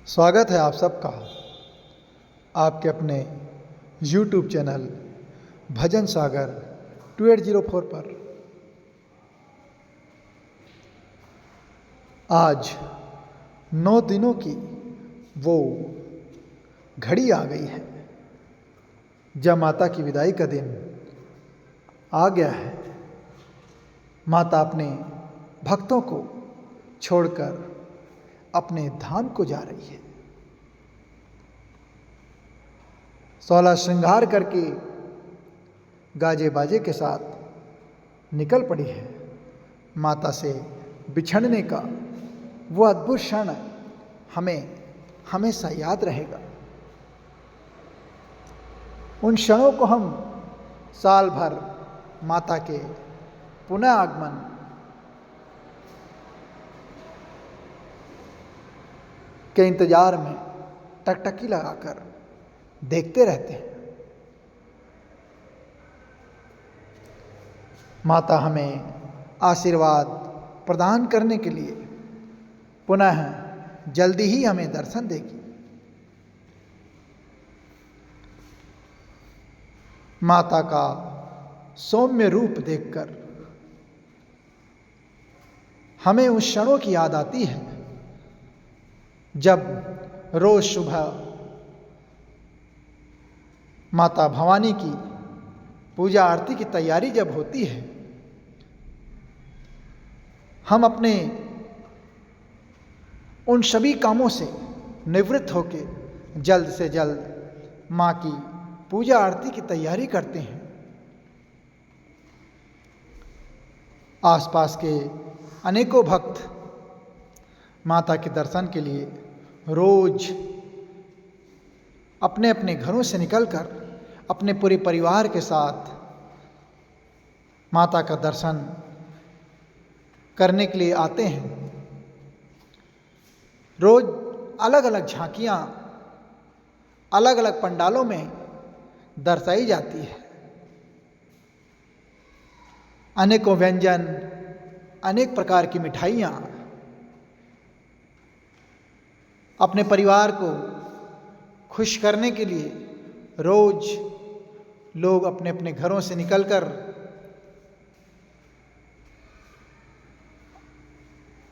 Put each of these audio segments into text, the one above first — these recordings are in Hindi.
स्वागत है आप सबका आपके अपने YouTube चैनल भजन सागर 2804 पर। आज 9 दिनों की वो घड़ी आ गई है जब माता की विदाई का दिन आ गया है। माता अपने भक्तों को छोड़कर अपने धाम को जा रही है। 16 श्रृंगार करके गाजे बाजे के साथ निकल पड़ी है। माता से बिछड़ने का वो अद्भुत क्षण हमें हमेशा याद रहेगा। उन क्षणों को हम साल भर माता के पुनः आगमन के इंतजार में टकटकी लगाकर देखते रहते हैं। माता हमें आशीर्वाद प्रदान करने के लिए पुनः जल्दी ही हमें दर्शन देगी। माता का सौम्य रूप देखकर हमें उस क्षणों की याद आती है जब रोज सुबह माता भवानी की पूजा आरती की तैयारी जब होती है, हम अपने उन सभी कामों से निवृत्त होकर जल्द से जल्द माँ की पूजा आरती की तैयारी करते हैं। आसपास के अनेकों भक्त माता के दर्शन के लिए रोज अपने अपने घरों से निकलकर अपने पूरे परिवार के साथ माता का दर्शन करने के लिए आते हैं। रोज अलग अलग झांकियाँ अलग अलग पंडालों में दर्शाई जाती है। अनेकों व्यंजन, अनेक प्रकार की मिठाइयाँ अपने परिवार को खुश करने के लिए रोज लोग अपने अपने घरों से निकलकर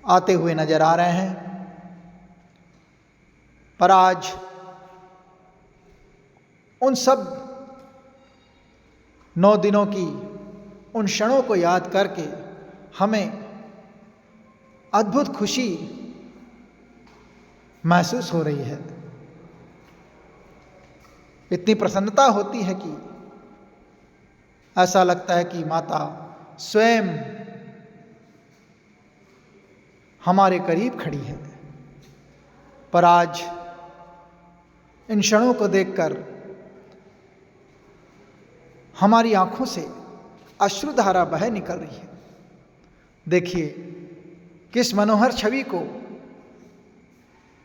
आते हुए नजर आ रहे हैं। पर आज उन सब 9 दिनों की उन क्षणों को याद करके हमें अद्भुत खुशी महसूस हो रही है। इतनी प्रसन्नता होती है कि ऐसा लगता है कि माता स्वयं हमारे करीब खड़ी है। पर आज इन क्षणों को देखकर हमारी आंखों से अश्रुधारा बह निकल रही है। देखिए किस मनोहर छवि को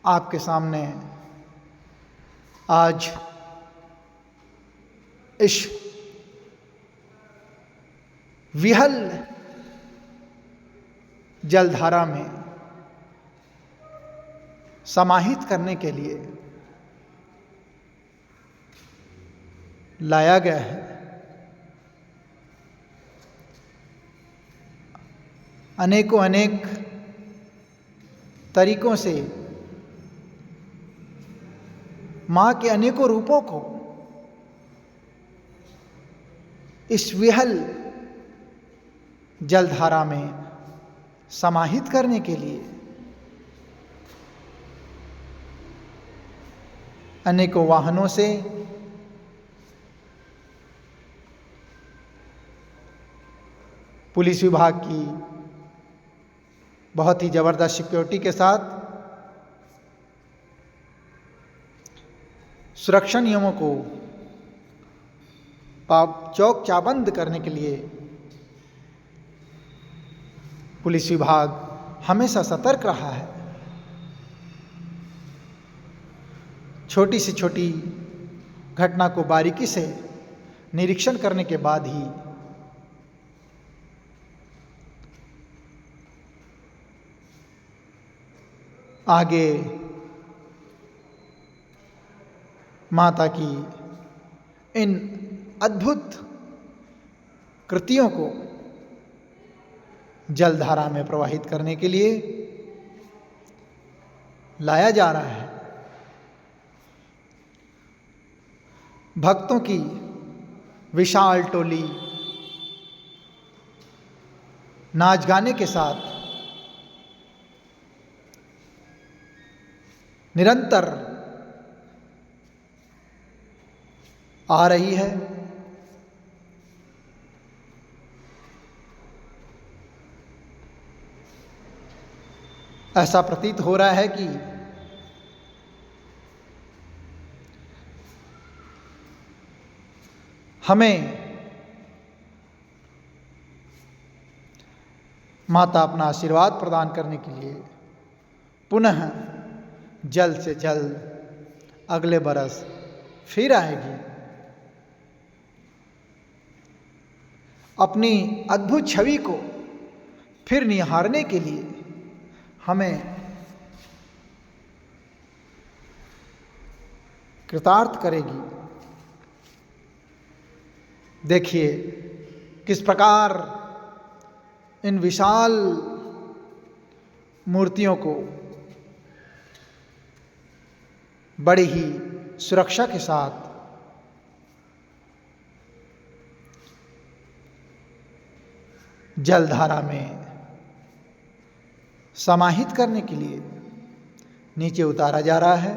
आपके सामने आज इस विहल जलधारा में समाहित करने के लिए लाया गया है। अनेकों अनेक तरीकों से माँ के अनेकों रूपों को इस विहल जलधारा में समाहित करने के लिए अनेकों वाहनों से पुलिस विभाग की बहुत ही जबरदस्त सिक्योरिटी के साथ सुरक्षा नियमों को चौक चाबंद करने के लिए पुलिस विभाग हमेशा सतर्क रहा है। छोटी से छोटी घटना को बारीकी से निरीक्षण करने के बाद ही आगे माता की इन अद्भुत कृतियों को जलधारा में प्रवाहित करने के लिए लाया जा रहा है। भक्तों की विशाल टोली नाच गाने के साथ निरंतर आ रही है। ऐसा प्रतीत हो रहा है कि हमें माता अपना आशीर्वाद प्रदान करने के लिए पुनः जल्द से जल्द अगले बरस फिर आएगी। अपनी अद्भुत छवि को फिर निहारने के लिए हमें कृतार्थ करेगी। देखिए किस प्रकार इन विशाल मूर्तियों को बड़ी ही सुरक्षा के साथ जलधारा में समाहित करने के लिए नीचे उतारा जा रहा है।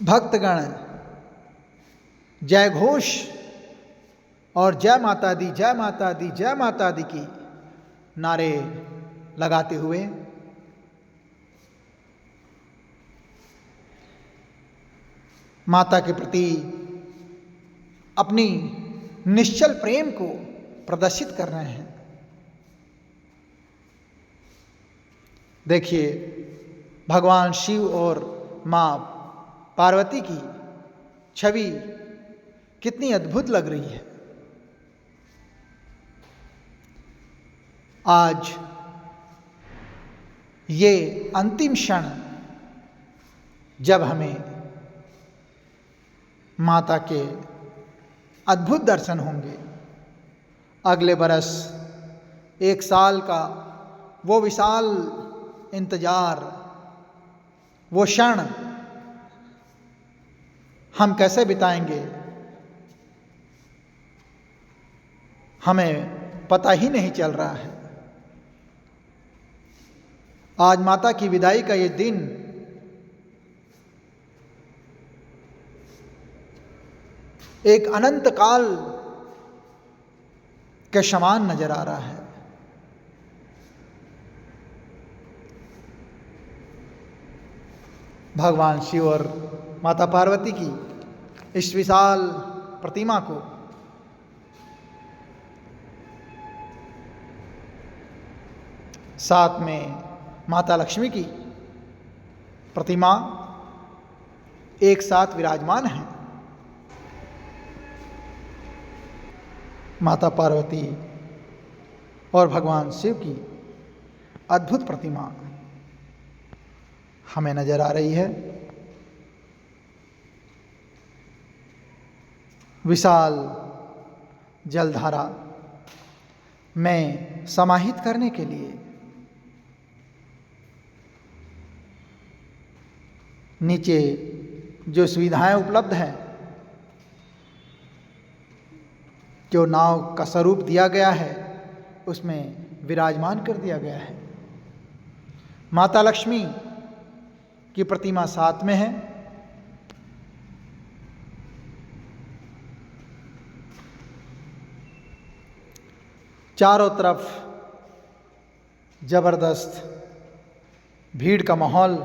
भक्तगण जय घोष और जय माता दी, जय माता दी, जय माता दी की नारे लगाते हुए माता के प्रति अपनी निश्चल प्रेम को प्रदर्शित कर रहे हैं। देखिए भगवान शिव और मां पार्वती की छवि कितनी अद्भुत लग रही है। आज ये अंतिम क्षण जब हमें माता के अद्भुत दर्शन होंगे, अगले बरस एक साल का वो विशाल इंतजार, वो क्षण हम कैसे बिताएंगे हमें पता ही नहीं चल रहा है। आज माता की विदाई का ये दिन एक अनंत काल के समान नजर आ रहा है। भगवान शिव और माता पार्वती की इस विशाल प्रतिमा को साथ में माता लक्ष्मी की प्रतिमा एक साथ विराजमान है। माता पार्वती और भगवान शिव की अद्भुत प्रतिमा हमें नजर आ रही है। विशाल जलधारा में समाहित करने के लिए नीचे जो सुविधाएं उपलब्ध हैं, जो नाव का स्वरूप दिया गया है, उसमें विराजमान कर दिया गया है। माता लक्ष्मी की प्रतिमा साथ में है। चारों तरफ जबरदस्त भीड़ का माहौल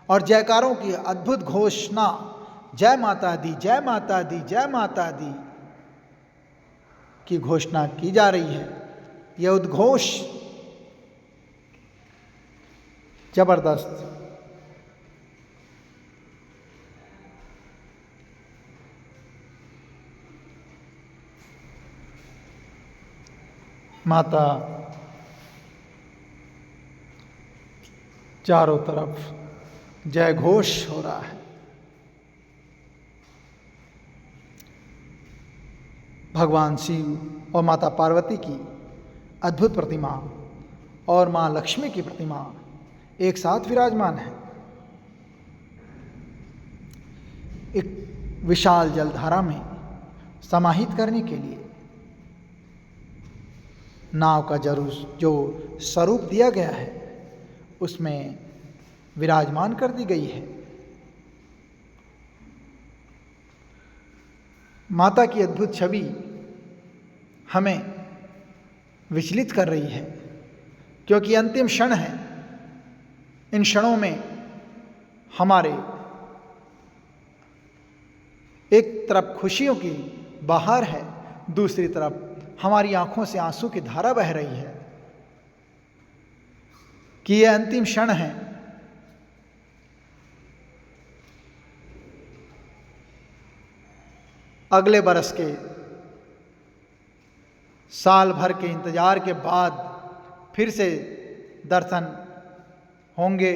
और जयकारों की अद्भुत घोषणा, जय माता दी, जय माता दी, जय माता दी की घोषणा की जा रही है। यह उद्घोष जबरदस्त माता चारों तरफ जय घोष हो रहा है। भगवान शिव और माता पार्वती की अद्भुत प्रतिमा और माँ लक्ष्मी की प्रतिमा एक साथ विराजमान है। एक विशाल जलधारा में समाहित करने के लिए नाव का जो स्वरूप दिया गया है उसमें विराजमान कर दी गई है। माता की अद्भुत छवि हमें विचलित कर रही है, क्योंकि अंतिम क्षण है। इन क्षणों में हमारे एक तरफ खुशियों की बहार है, दूसरी तरफ हमारी आंखों से आंसू की धारा बह रही है कि यह अंतिम क्षण है। अगले बरस के साल भर के इंतजार के बाद फिर से दर्शन होंगे।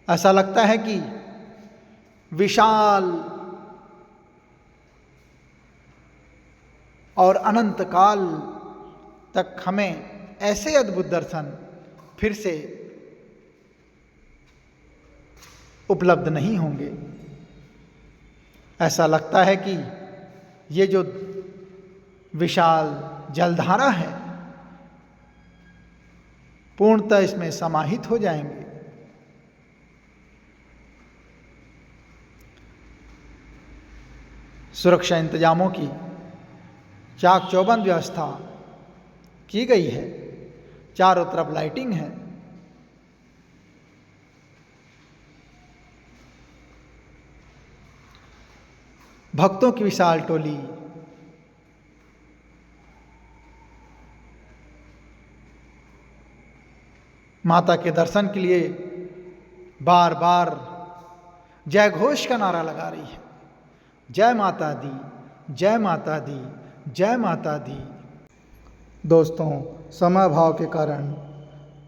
ऐसा लगता है कि विशाल और अनंत काल तक हमें ऐसे अद्भुत दर्शन फिर से उपलब्ध नहीं होंगे। ऐसा लगता है कि ये जो विशाल जलधारा है पूर्णतः इसमें समाहित हो जाएंगे। सुरक्षा इंतजामों की चाक चौबंद व्यवस्था की गई है, चारों तरफ लाइटिंग है। भक्तों की विशाल टोली माता के दर्शन के लिए बार बार जय घोष का नारा लगा रही है। जय माता दी, जय माता दी, जय माता दी। दोस्तों, समय अभाव के कारण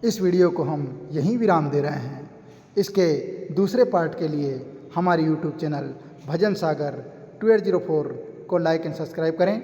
इस वीडियो को हम यहीं विराम दे रहे हैं। इसके दूसरे पार्ट के लिए हमारे YouTube चैनल भजन सागर 2804 को लाइक एंड सब्सक्राइब करें।